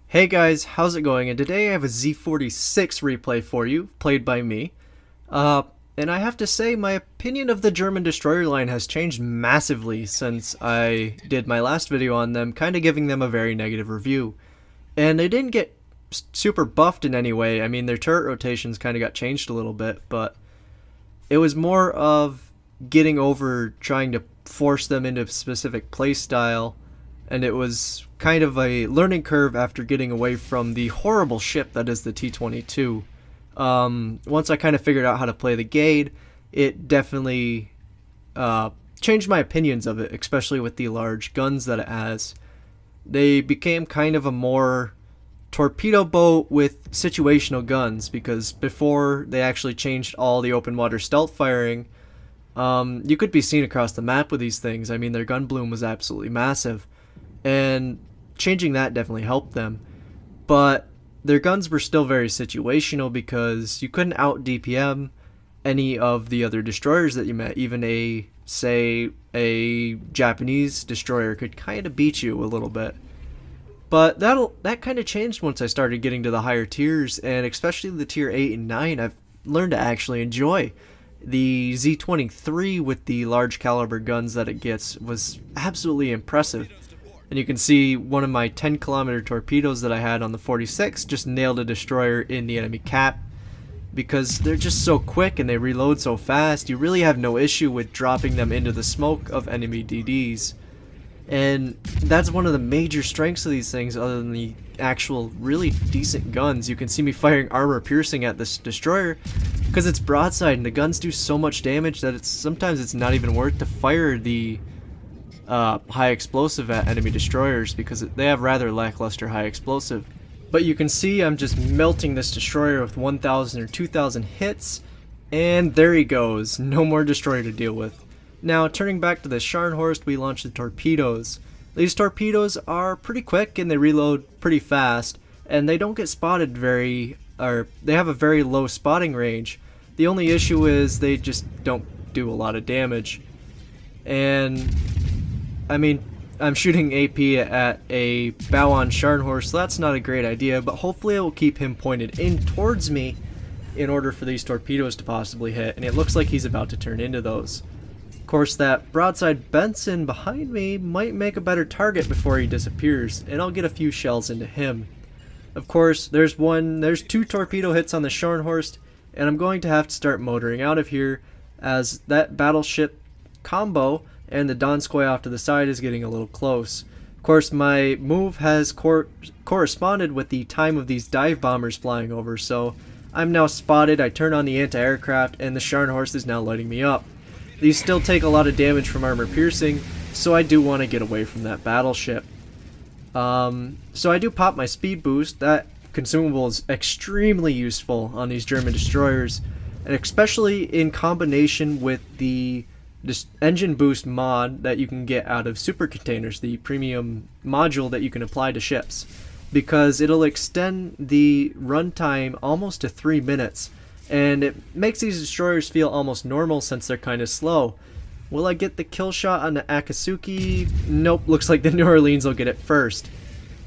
Hey guys, how's it going? And today I have a Z-46 replay for you, played by me. And I have to say my opinion of the German destroyer line has changed massively since I did my last video on them, kind of giving them a very negative review. And they didn't get super buffed in any way. I mean, their turret rotations kind of got changed a little bit, but it was more of getting over trying to force them into a specific playstyle, and it was kind of a learning curve after getting away from the horrible ship that is the T-22. Once I kind of figured out how to play the Gade, it definitely changed my opinions of it, especially with the large guns that it has. They became kind of a more torpedo boat with situational guns, because before they actually changed all the open water stealth firing, you could be seen across the map with these things. I mean, their gun bloom was absolutely massive, and changing that definitely helped them. But their guns were still very situational because you couldn't out DPM any of the other destroyers that you met. Even say a Japanese destroyer could kind of beat you a little bit. But that kind of changed once I started getting to the higher tiers, and especially the tier 8 and 9, I've learned to actually enjoy. The Z-23 with the large caliber guns that it gets was absolutely impressive. And you can see one of my 10-kilometer torpedoes that I had on the 46 just nailed a destroyer in the enemy cap. Because they're just so quick and they reload so fast, you really have no issue with dropping them into the smoke of enemy DDs. And that's one of the major strengths of these things, other than the actual really decent guns. You can see me firing armor piercing at this destroyer because it's broadside and the guns do so much damage that sometimes it's not even worth to fire the high explosive at enemy destroyers, because they have rather lackluster high explosive. But you can see I'm just melting this destroyer with 1,000 or 2,000 hits, and there he goes, no more destroyer to deal with. Now, turning back to the Scharnhorst, we launched the torpedoes. These torpedoes are pretty quick and they reload pretty fast, and they don't get spotted they have a very low spotting range. The only issue is they just don't do a lot of damage. And I mean, I'm shooting AP at a bow-on Scharnhorst, so that's not a great idea, but hopefully it will keep him pointed in towards me in order for these torpedoes to possibly hit, and it looks like he's about to turn into those. Of course, that broadside Benson behind me might make a better target before he disappears, and I'll get a few shells into him. Of course, there's two torpedo hits on the Scharnhorst, and I'm going to have to start motoring out of here, as that battleship combo and the Donskoy off to the side is getting a little close. Of course, my move has corresponded with the time of these dive bombers flying over, so I'm now spotted. I turn on the anti-aircraft, and the Scharnhorst is now lighting me up. These still take a lot of damage from armor piercing, so I do want to get away from that battleship. So I do pop my speed boost. That consumable is extremely useful on these German destroyers, and especially in combination with the engine boost mod that you can get out of super containers, the premium module that you can apply to ships, because it'll extend the runtime almost to 3 minutes, and it makes these destroyers feel almost normal since they're kind of slow. Will I get the kill shot on the Akatsuki? Nope, looks like the New Orleans will get it first.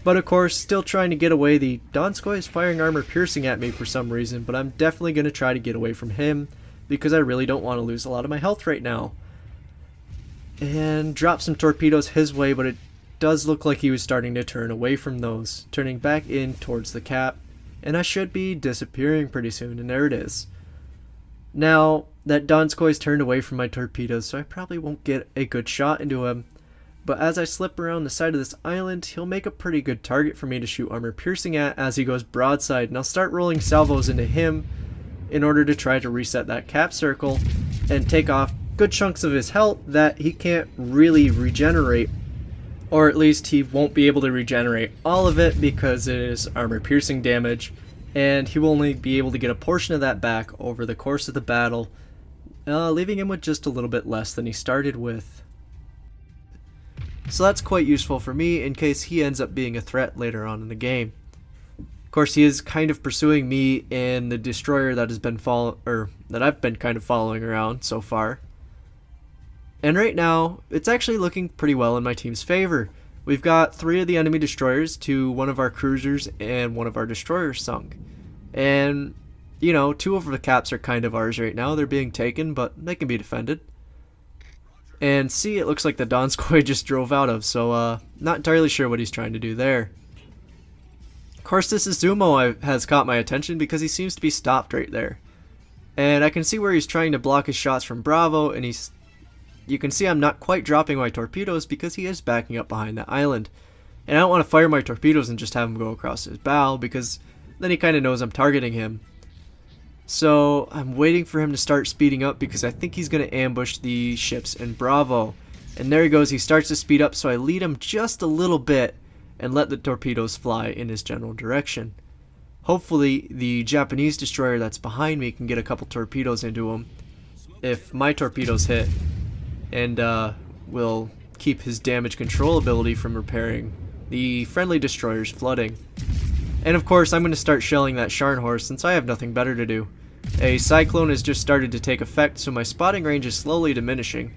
But of course, still trying to get away. The Donskoy is firing armor piercing at me for some reason, but I'm definitely going to try to get away from him because I really don't want to lose a lot of my health right now. And drop some torpedoes his way, but it does look like he was starting to turn away from those, turning back in towards the cap, and I should be disappearing pretty soon, and there it is. Now, that Donskoy's turned away from my torpedoes, so I probably won't get a good shot into him, but as I slip around the side of this island, he'll make a pretty good target for me to shoot armor piercing at as he goes broadside, and I'll start rolling salvos into him in order to try to reset that cap circle and take off good chunks of his health that he can't really regenerate, or at least he won't be able to regenerate all of it because it is armor piercing damage, and he will only be able to get a portion of that back over the course of the battle, leaving him with just a little bit less than he started with. So that's quite useful for me in case he ends up being a threat later on in the game. Of course, he is kind of pursuing me in the destroyer that I've been kind of following around so far. And right now, it's actually looking pretty well in my team's favor. we've got 3 of the enemy destroyers to 1 of our cruisers and 1 of our destroyers sunk. And, you know, 2 of the caps are kind of ours right now. They're being taken, but they can be defended. And C, it looks like the Donskoy just drove out of, so not entirely sure what he's trying to do there. Of course, this Izumo has caught my attention because he seems to be stopped right there. And I can see where he's trying to block his shots from Bravo, and you can see I'm not quite dropping my torpedoes because he is backing up behind that island. And I don't want to fire my torpedoes and just have him go across his bow, because then he kind of knows I'm targeting him. So I'm waiting for him to start speeding up because I think he's going to ambush the ships in Bravo. And there he goes, he starts to speed up, so I lead him just a little bit and let the torpedoes fly in his general direction. Hopefully the Japanese destroyer that's behind me can get a couple torpedoes into him if my torpedoes hit, and will keep his damage control ability from repairing the friendly destroyer's flooding. And of course I'm going to start shelling that Scharnhorst since I have nothing better to do. A cyclone has just started to take effect, so my spotting range is slowly diminishing.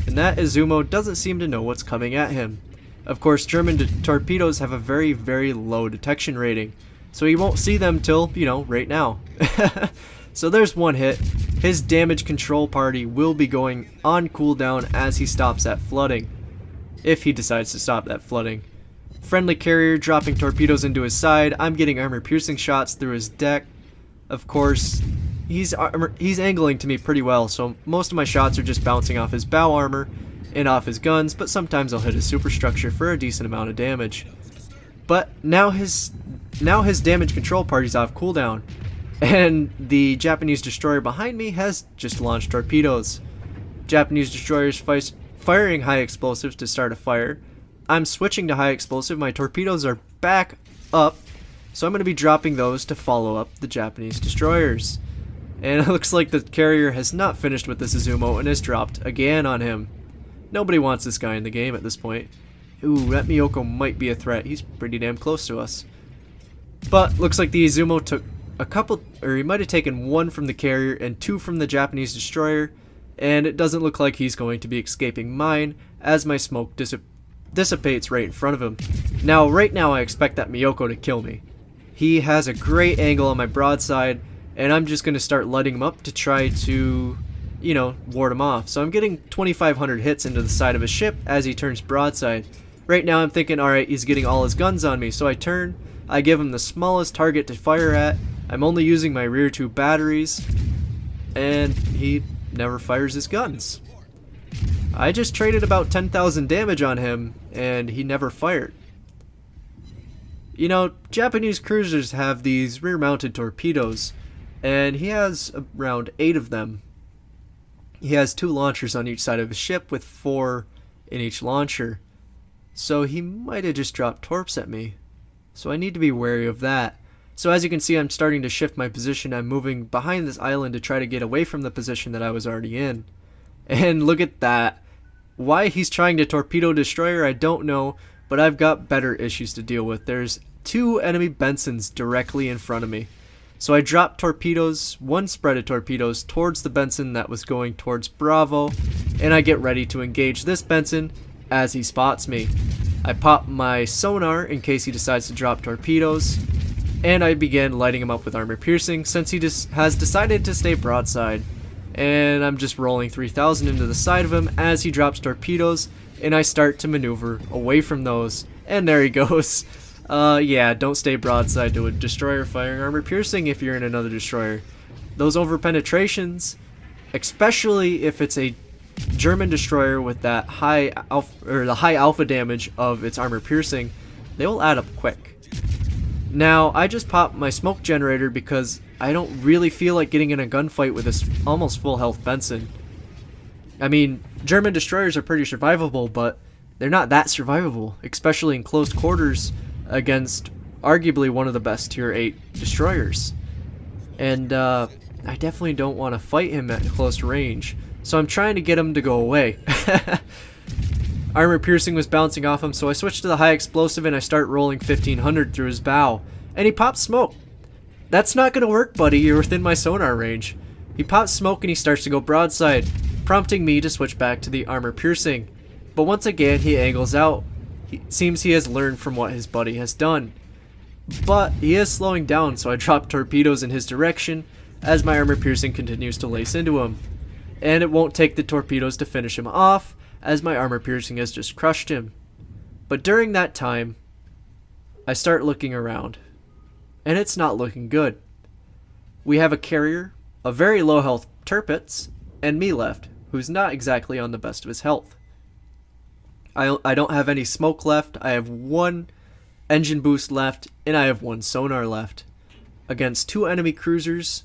And that Izumo doesn't seem to know what's coming at him. Of course, German torpedoes have a very, very low detection rating, so he won't see them till, you know, right now. So there's 1 hit. His damage control party will be going on cooldown as he stops that flooding, if he decides to stop that flooding. Friendly carrier dropping torpedoes into his side. I'm getting armor-piercing shots through his deck. Of course, he's angling to me pretty well, so most of my shots are just bouncing off his bow armor and off his guns, but sometimes I'll hit his superstructure for a decent amount of damage. But now his damage control party's off cooldown, and the Japanese destroyer behind me has just launched torpedoes. Japanese destroyers firing high explosives to start a fire. I'm switching to high explosive. My torpedoes are back up, so I'm going to be dropping those to follow up the Japanese destroyers. And it looks like the carrier has not finished with this Izumo and has dropped again on him. Nobody wants this guy in the game at this point. Ooh, that Miyoko might be a threat. He's pretty damn close to us. But looks like the Izumo took a couple, or he might have taken 1 from the carrier and 2 from the Japanese destroyer, and it doesn't look like he's going to be escaping mine as my smoke dissipates right in front of him. Now, right now I expect that Miyoko to kill me. He has a great angle on my broadside, and I'm just going to start lighting him up to try to, you know, ward him off. So I'm getting 2,500 hits into the side of his ship as he turns broadside. Right now I'm thinking, alright, he's getting all his guns on me, so I turn, I give him the smallest target to fire at, I'm only using my rear 2 batteries, and he never fires his guns. I just traded about 10,000 damage on him, and he never fired. You know, Japanese cruisers have these rear-mounted torpedoes, and he has around 8 of them. He has 2 launchers on each side of his ship with 4 in each launcher. So he might have just dropped torps at me. So I need to be wary of that. So as you can see, I'm starting to shift my position. I'm moving behind this island to try to get away from the position that I was already in. And look at that. Why he's trying to torpedo destroyer, I don't know, but I've got better issues to deal with. There's 2 enemy Bensons directly in front of me. So I dropped torpedoes, 1 spread of torpedoes towards the Benson that was going towards Bravo, and I get ready to engage this Benson as he spots me. I pop my sonar in case he decides to drop torpedoes, and I begin lighting him up with armor piercing since he has decided to stay broadside. And I'm just rolling 3,000 into the side of him as he drops torpedoes, and I start to maneuver away from those, and there he goes. Yeah, don't stay broadside to a destroyer firing armor piercing if you're in another destroyer. Those over penetrations, especially if it's a German destroyer with that high alpha damage of its armor piercing, they will add up quick. Now, I just popped my smoke generator because I don't really feel like getting in a gunfight with this almost full health Benson. I mean, German destroyers are pretty survivable, but they're not that survivable, especially in close quarters against arguably one of the best tier 8 destroyers. And I definitely don't want to fight him at close range, so I'm trying to get him to go away. Armor piercing was bouncing off him, so I switched to the high explosive and I start rolling 1,500 through his bow, and he pops smoke. That's not gonna work, buddy, you're within my sonar range. He pops smoke and he starts to go broadside, prompting me to switch back to the armor piercing. But once again, he angles out. Seems he has learned from what his buddy has done. But he is slowing down, so I drop torpedoes in his direction as my armor piercing continues to lace into him. And it won't take the torpedoes to finish him off, as my armor piercing has just crushed him. But during that time, I start looking around, and it's not looking good. We have a carrier, a very low health Tirpitz, and me left, who's not exactly on the best of his health. I don't have any smoke left. I have one engine boost left, and I have one sonar left. Against 2 enemy cruisers,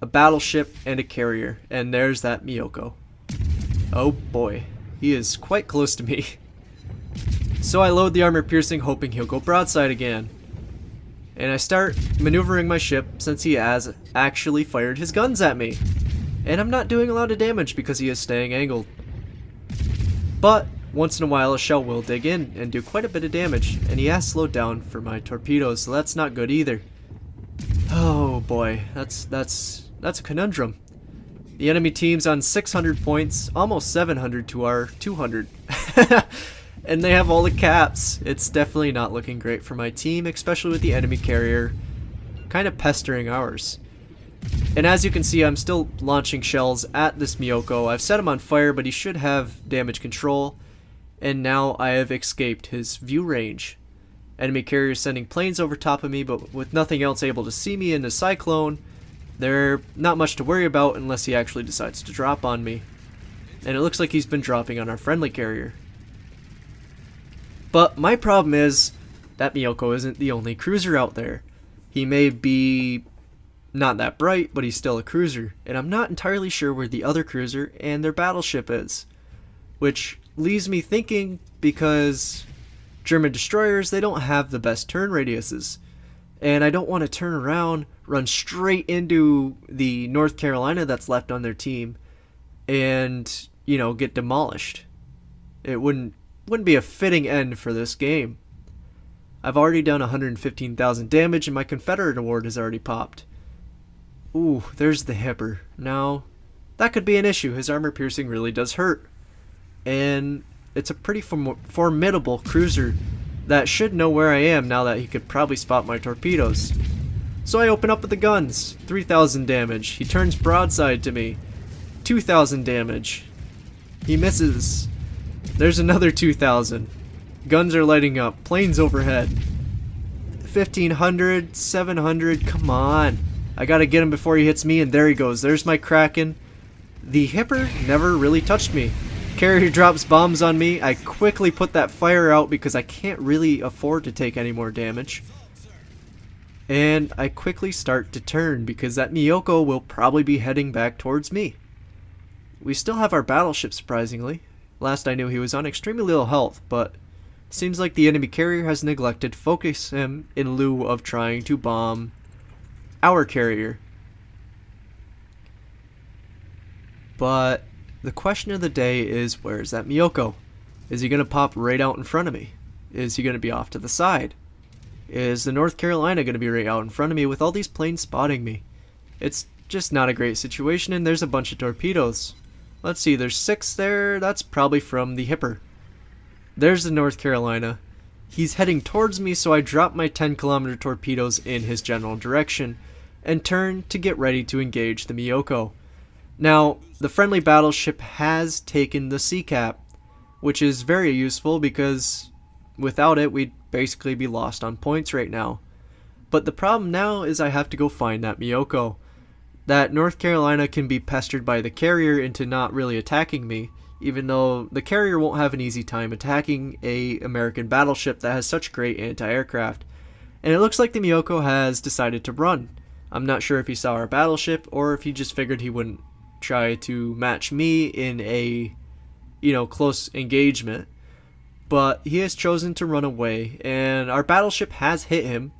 a battleship, and a carrier. And there's that Miyoko. Oh boy, he is quite close to me. So I load the armor piercing, hoping he'll go broadside again. And I start maneuvering my ship since he has actually fired his guns at me. And I'm not doing a lot of damage because he is staying angled. But once in a while a shell will dig in and do quite a bit of damage, and he has slowed down for my torpedoes, so that's not good either. Oh boy, that's a conundrum. The enemy team's on 600 points, almost 700 to our 200. And they have all the caps. It's definitely not looking great for my team, especially with the enemy carrier kind of pestering ours. And as you can see, I'm still launching shells at this Miyoko. I've set him on fire, but he should have damage control. And now I have escaped his view range. Enemy carrier sending planes over top of me, but with nothing else able to see me in the cyclone, they're not much to worry about unless he actually decides to drop on me. And it looks like he's been dropping on our friendly carrier. But my problem is that Miyoko isn't the only cruiser out there. He may be not that bright, but he's still a cruiser. And I'm not entirely sure where the other cruiser and their battleship is. Which leaves me thinking, because German destroyers, they don't have the best turn radiuses. And I don't want to turn around, run straight into the North Carolina that's left on their team, and, you know, get demolished. It wouldn't be a fitting end for this game. I've already done 115,000 damage, and my Confederate award has already popped. Ooh, there's the Hipper. Now, that could be an issue. His armor piercing really does hurt. And it's a pretty formidable cruiser that should know where I am now that he could probably spot my torpedoes. So I open up with the guns. 3,000 damage. He turns broadside to me. 2,000 damage. He misses. There's another 2,000. Guns are lighting up. Planes overhead. 1,500, 700. Come on. I gotta get him before he hits me, and there he goes. There's my Kraken. The Hipper never really touched me. Carrier drops bombs on me. I quickly put that fire out because I can't really afford to take any more damage. And I quickly start to turn because that Miyoko will probably be heading back towards me. We still have our battleship, surprisingly. Last I knew he was on extremely little health, but seems like the enemy carrier has neglected to focus him in lieu of trying to bomb our carrier. But the question of the day is, where's that Miyoko? Is he going to pop right out in front of me? Is he going to be off to the side? Is the North Carolina going to be right out in front of me with all these planes spotting me? It's just not a great situation, and there's a bunch of torpedoes. Let's see, there's 6 there. That's probably from the Hipper. There's the North Carolina. He's heading towards me, so I drop my 10-kilometer torpedoes in his general direction and turn to get ready to engage the Miyoko. Now, the friendly battleship has taken the sea cap, which is very useful because without it, we'd basically be lost on points right now. But the problem now is I have to go find that Miyoko. That North Carolina can be pestered by the carrier into not really attacking me, even though the carrier won't have an easy time attacking a American battleship that has such great anti-aircraft. And it looks like the Miyoko has decided to run. I'm not sure if he saw our battleship or if he just figured he wouldn't try to match me in a, close engagement. But he has chosen to run away, and our battleship has hit him.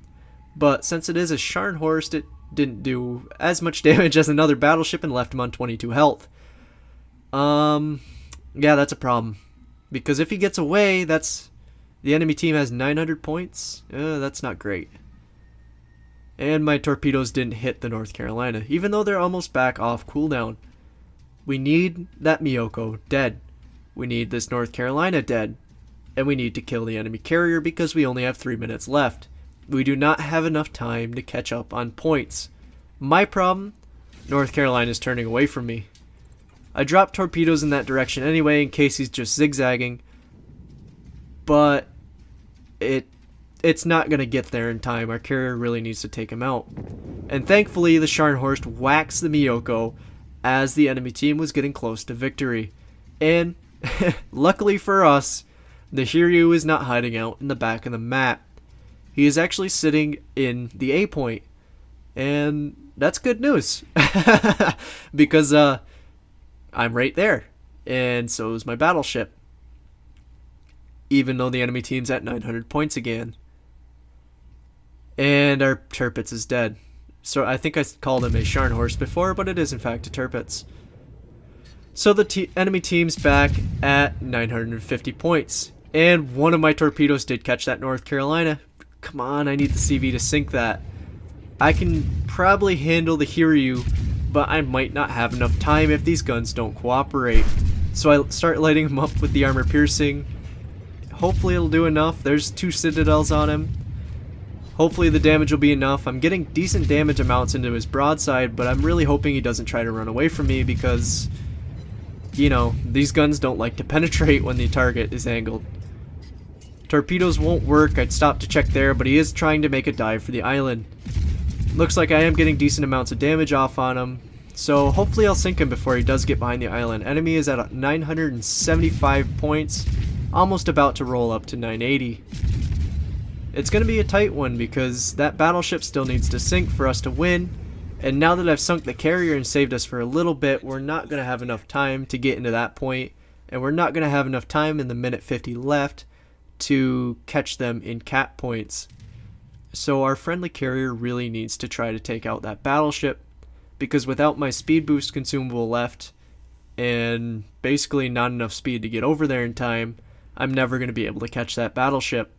But since it is a Scharnhorst, it didn't do as much damage as another battleship and left him on 22 health. Yeah, that's a problem. Because if he gets away, the enemy team has 900 points. That's not great. And my torpedoes didn't hit the North Carolina, even though they're almost back off cooldown. We need that Miyoko dead. We need this North Carolina dead. and we need to kill the enemy carrier because we only have 3 minutes left. We do not have enough time to catch up on points. My problem? North Carolina is turning away from me. I dropped torpedoes in that direction anyway in case he's just zigzagging, but it's not going to get there in time. Our carrier really needs to take him out. And thankfully, the Scharnhorst whacks the Miyoko as the enemy team was getting close to victory. And luckily for us, the Hiryu is not hiding out in the back of the map. He is actually sitting in the A point. And that's good news. Because I'm right there. And so is my battleship. Even though the enemy team's at 900 points again. And our Tirpitz is dead. So I think I called him a Scharnhorst before, but it is in fact a Tirpitz. So the enemy team's back at 950 points. And one of my torpedoes did catch that North Carolina. Come on, I need the CV to sink that. I can probably handle the Hiryu, but I might not have enough time if these guns don't cooperate. So I start lighting him up with the armor piercing. Hopefully it'll do enough. There's 2 citadels on him. Hopefully the damage will be enough. I'm getting decent damage amounts into his broadside, but I'm really hoping he doesn't try to run away from me because, you know, these guns don't like to penetrate when the target is angled. Torpedoes won't work. I'd stop to check there, but he is trying to make a dive for the island. Looks like I am getting decent amounts of damage off on him, so hopefully I'll sink him before he does get behind the island. Enemy is at 975 points, almost about to roll up to 980. It's going to be a tight one because that battleship still needs to sink for us to win, and now that I've sunk the carrier and saved us for a little bit, we're not going to have enough time to get into that point, and we're not going to have enough time in the minute 50 left to catch them in cap points. So our friendly carrier really needs to try to take out that battleship, because without my speed boost consumable left and basically not enough speed to get over there in time, I'm never going to be able to catch that battleship.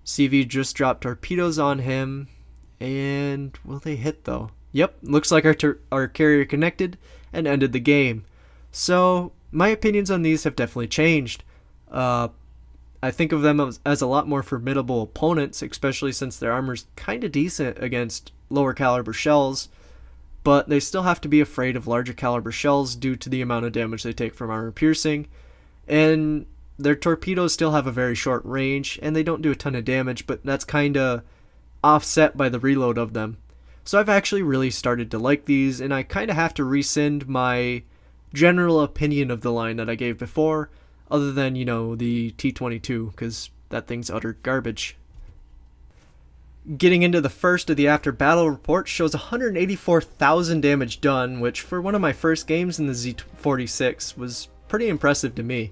CV just dropped torpedoes on him, and will they hit though? Yep, looks like our carrier connected and ended the game. So my opinions on these have definitely changed. I think of them as a lot more formidable opponents, especially since their armor's kind of decent against lower caliber shells, but they still have to be afraid of larger caliber shells due to the amount of damage they take from armor piercing, and their torpedoes still have a very short range, and they don't do a ton of damage, but that's kind of offset by the reload of them. So I've actually really started to like these, and I kind of have to rescind my general opinion of the line that I gave before, other than, you know, the T-22, because that thing's utter garbage. Getting into the first of the after battle report shows 184,000 damage done, which for one of my first games in the Z-46 was pretty impressive to me.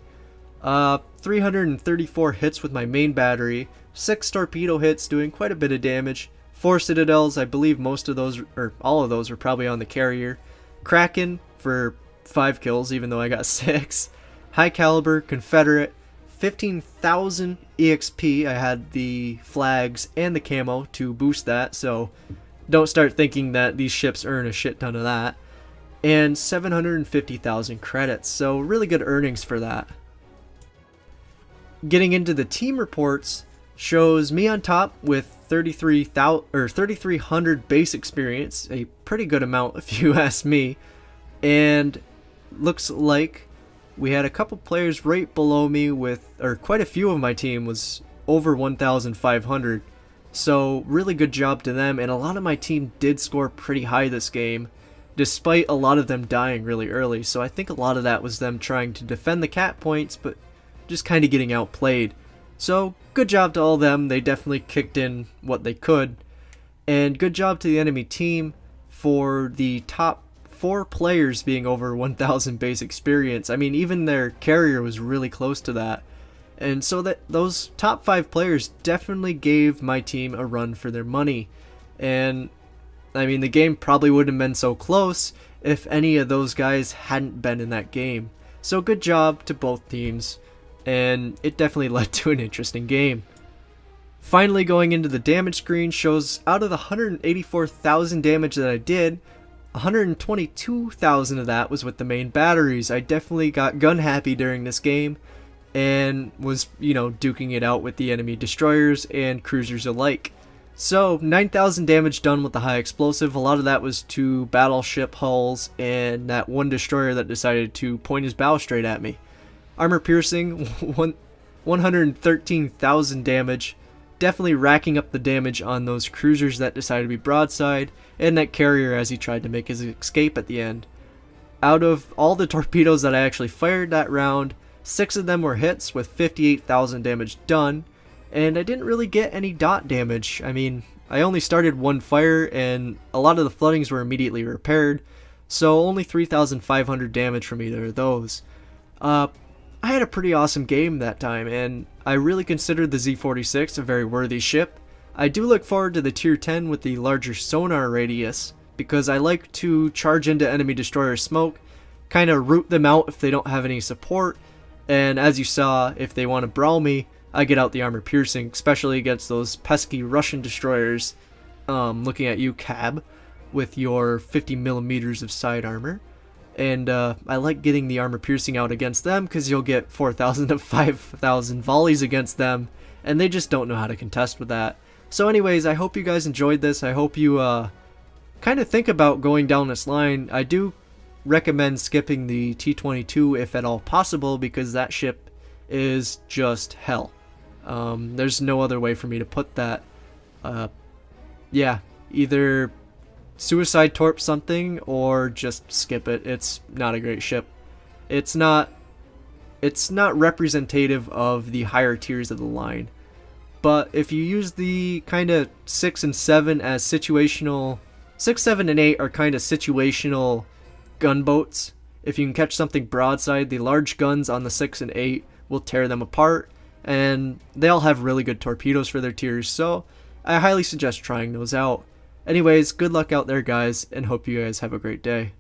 334 hits with my main battery, 6 torpedo hits doing quite a bit of damage, 4 citadels, I believe most of those, or all of those were probably on the carrier, Kraken for 5 kills even though I got 6, high caliber, Confederate, 15,000 EXP, I had the flags and the camo to boost that, so don't start thinking that these ships earn a shit ton of that, and 750,000 credits, so really good earnings for that. Getting into the team reports shows me on top with 3,300 base experience, a pretty good amount if you ask me, and looks like we had a couple players right below me with, or quite a few of my team was over 1,500, so really good job to them, and a lot of my team did score pretty high this game, despite a lot of them dying really early, so I think a lot of that was them trying to defend the cap points, but just kind of getting outplayed. So good job to all of them, they definitely kicked in what they could, and good job to the enemy team for the top 4 players being over 1,000 base experience. I mean, even their carrier was really close to that, and so that those top 5 players definitely gave my team a run for their money. And I mean, the game probably wouldn't have been so close if any of those guys hadn't been in that game. So good job to both teams, and it definitely led to an interesting game. Finally, going into the damage screen shows out of the 184,000 damage that I did, 122,000 of that was with the main batteries. I definitely got gun happy during this game, and was, duking it out with the enemy destroyers and cruisers alike. So 9,000 damage done with the high explosive. A lot of that was to battleship hulls and that one destroyer that decided to point his bow straight at me. Armor piercing, 113,000 damage. Definitely racking up the damage on those cruisers that decided to be broadside, and that carrier as he tried to make his escape at the end. Out of all the torpedoes that I actually fired that round, 6 of them were hits with 58,000 damage done, and I didn't really get any dot damage. I mean, I only started one fire, and a lot of the floodings were immediately repaired, so only 3,500 damage from either of those. I had a pretty awesome game that time, and I really considered the Z-46 a very worthy ship. I do look forward to the Tier 10 with the larger sonar radius, because I like to charge into enemy destroyer smoke, kind of root them out if they don't have any support, and as you saw, if they want to brawl me, I get out the armor piercing, especially against those pesky Russian destroyers. Looking at you, Cab, with your 50 millimeters of side armor. And I like getting the armor piercing out against them because you'll get 4,000 to 5,000 volleys against them, and they just don't know how to contest with that. So anyways, I hope you guys enjoyed this. I hope you kind of think about going down this line. I do recommend skipping the T-22 if at all possible, because that ship is just hell. There's no other way for me to put that. Yeah, either suicide torp something or just skip it. It's not a great ship. It's not representative of the higher tiers of the line. But if you use the kind of 6 and 7 as situational, 6, 7, and 8 are kind of situational gunboats. If you can catch something broadside, the large guns on the 6 and 8 will tear them apart, and they all have really good torpedoes for their tiers, so I highly suggest trying those out. Anyways, good luck out there, guys, and hope you guys have a great day.